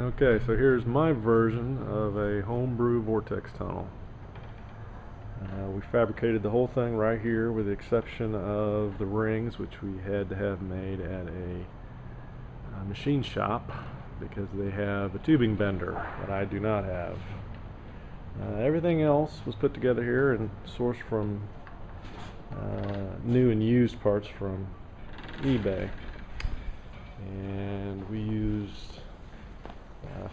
Okay, so here's my version of a homebrew Vortex tunnel. We fabricated the whole thing right here with the exception of the rings, which we had to have made at a machine shop because they have a tubing bender that I do not have. Everything else was put together here and sourced from new and used parts from eBay. And we used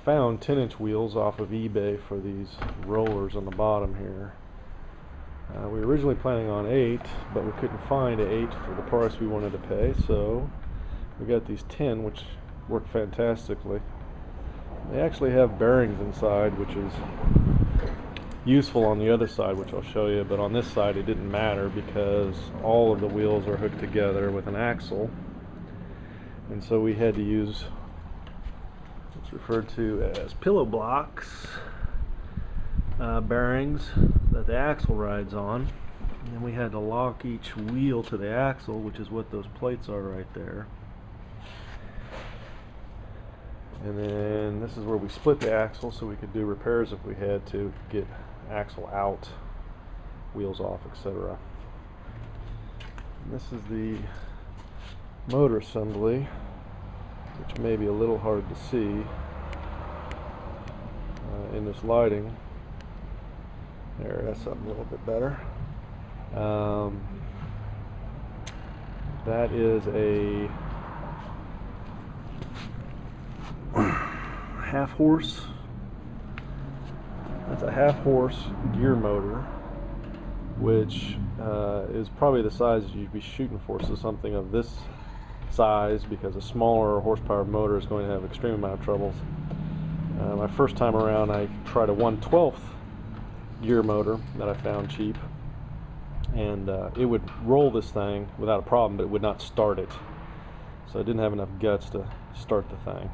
found 10-inch wheels off of eBay for these rollers on the bottom here. We were originally planning on 8, but we couldn't find 8 for the price we wanted to pay, so we got these 10, which work fantastically. They actually have bearings inside, which is useful on the other side, which I'll show you, but on this side it didn't matter because all of the wheels are hooked together with an axle, and so we had to use what's referred to as pillow blocks bearings that the axle rides on, and then we had to lock each wheel to the axle, which is what those plates are right there. And then this is where we split the axle so we could do repairs if we had to, get axle out, wheels off, etc. This is the motor assembly, which may be a little hard to see in this lighting. There, that's something a little bit better. That is a half horse. That's a half horse gear motor, which is probably the size you'd be shooting for, so something of this size, because a smaller horsepower motor is going to have extreme amount of troubles. My first time around I tried a 1/12 gear motor that I found cheap, and it would roll this thing without a problem, but it would not start it, so I didn't have enough guts to start the thing.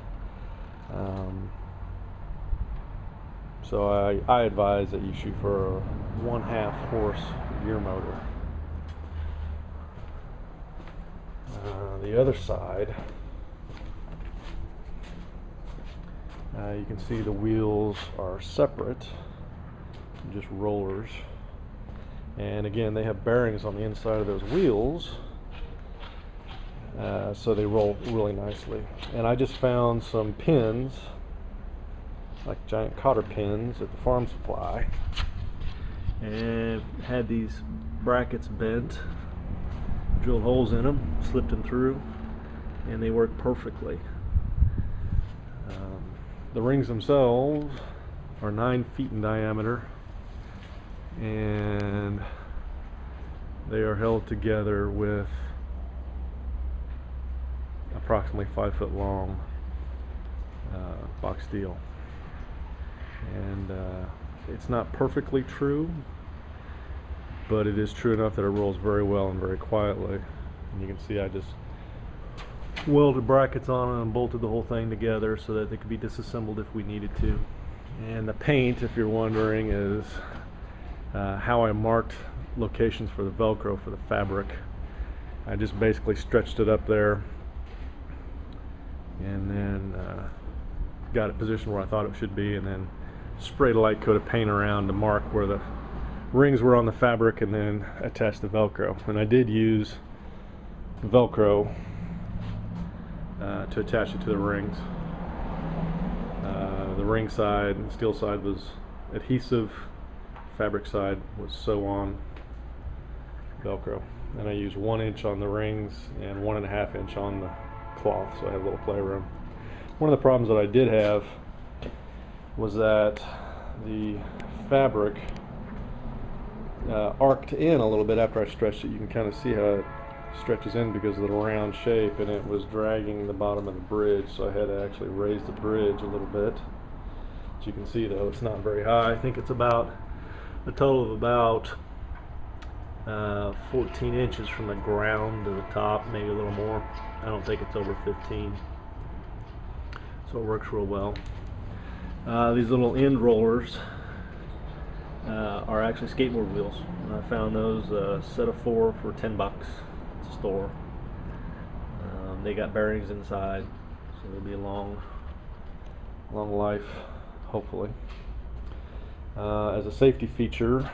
So I advise that you shoot for a 1/2 horse gear motor. The other side, you can see the wheels are separate, just rollers, and again they have bearings on the inside of those wheels, so they roll really nicely. And I just found some pins, like giant cotter pins, at the farm supply, and had these brackets bent, drilled holes in them, slipped them through, and they work perfectly. The rings themselves are 9 feet in diameter, and they are held together with approximately 5 foot long box steel. And it's not perfectly true, but it is true enough that it rolls very well and very quietly. And you can see I just welded brackets on it and bolted the whole thing together so that they could be disassembled if we needed to. And the paint, if you're wondering, is how I marked locations for the Velcro for the fabric. I just basically stretched it up there and then got it positioned where I thought it should be, and then sprayed a light coat of paint around to mark where the rings were on the fabric, and then attached the Velcro. And I did use Velcro to attach it to the rings. The ring side and steel side was adhesive, fabric side was sew-on Velcro, and I used 1 inch on the rings and 1.5 inch on the cloth, so I had a little playroom. One of the problems that I did have was that the fabric arced in a little bit after I stretched it. You can kind of see how it stretches in because of the round shape, and it was dragging the bottom of the bridge, so I had to actually raise the bridge a little bit. As you can see, though, it's not very high. I think it's about a total of about 14 inches from the ground to the top, maybe a little more. I don't think it's over 15, so it works real well. These little end rollers are actually skateboard wheels. I found those, a set of 4 for $10 at the store. They got bearings inside, so they'll be long long life, hopefully. As a safety feature,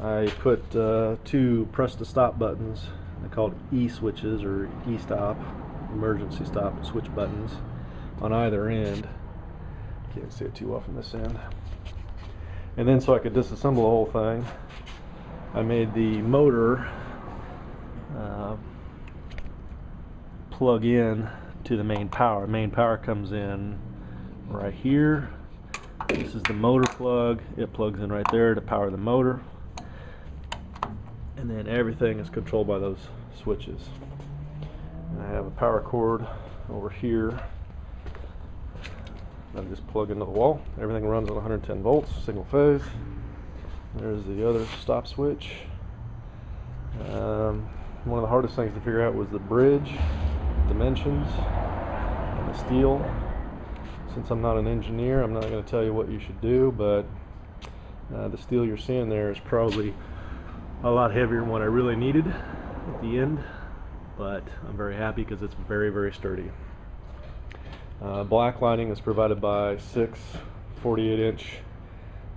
I put 2 press to stop buttons. They're called E-switches, or E-stop, emergency stop and switch buttons, on either end. Can't see it too well from this end. And then so I could disassemble the whole thing, I made the motor plug in to the main power. Main power comes in right here. This is the motor plug. It plugs in right there to power the motor. And then everything is controlled by those switches. And I have a power cord over here. I just plug into the wall. Everything runs on 110 volts, single phase. There's the other stop switch. One of the hardest things to figure out was the bridge dimensions and the steel. Since I'm not an engineer, I'm not going to tell you what you should do, but the steel you're seeing there is probably a lot heavier than what I really needed at the end, but I'm very happy because it's very, very sturdy. Black lighting is provided by 6 48-inch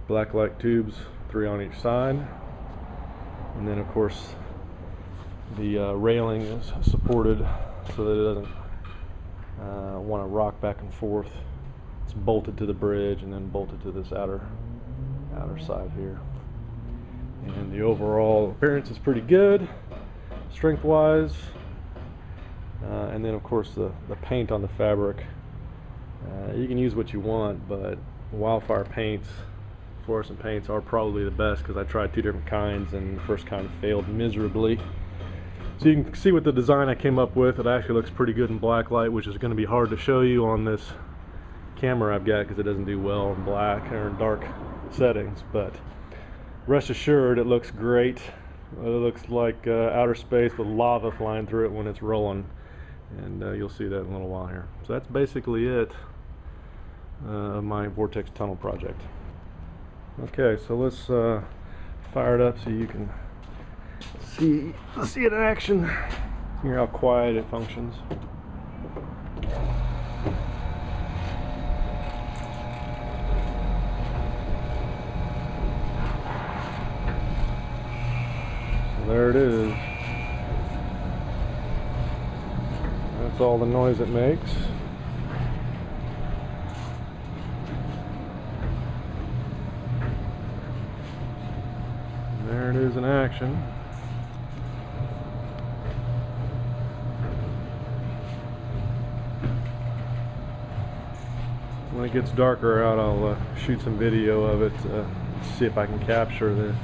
black light tubes, 3 on each side, and then of course the railing is supported so that it doesn't want to rock back and forth. It's bolted to the bridge and then bolted to this outer side here. And the overall appearance is pretty good, strength wise. And then of course the paint on the fabric, you can use what you want, but wildfire paints, fluorescent paints are probably the best, because I tried 2 different kinds and the first kind failed miserably. So you can see with the design I came up with, it actually looks pretty good in black light, which is going to be hard to show you on this camera I've got because it doesn't do well in black or in dark settings, but rest assured it looks great. It looks like outer space with lava flying through it when it's rolling, and you'll see that in a little while here. So that's basically it of my Vortex tunnel project. Okay, so let's fire it up so you can see it in action. Hear how quiet it functions. So there it is. That's all the noise it makes. And there it is in action. When it gets darker out, I'll shoot some video of it, see if I can capture the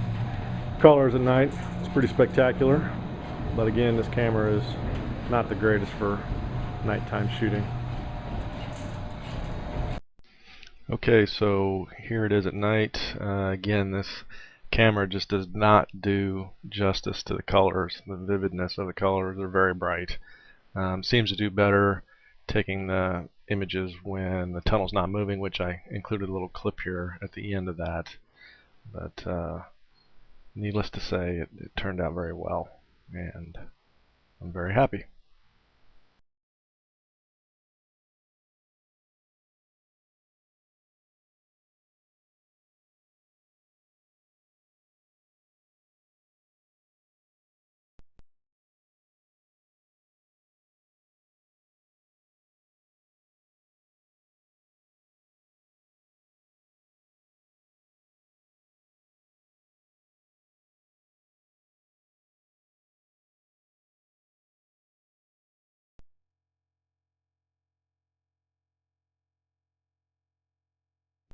colors at night. It's pretty spectacular, but again, this camera is not the greatest for nighttime shooting. Okay, so here it is at night. Again, this camera just does not do justice to the colors. The vividness of the colors are very bright. Seems to do better taking the images when the tunnel's not moving, which I included a little clip here at the end of that. But needless to say, it turned out very well, and I'm very happy.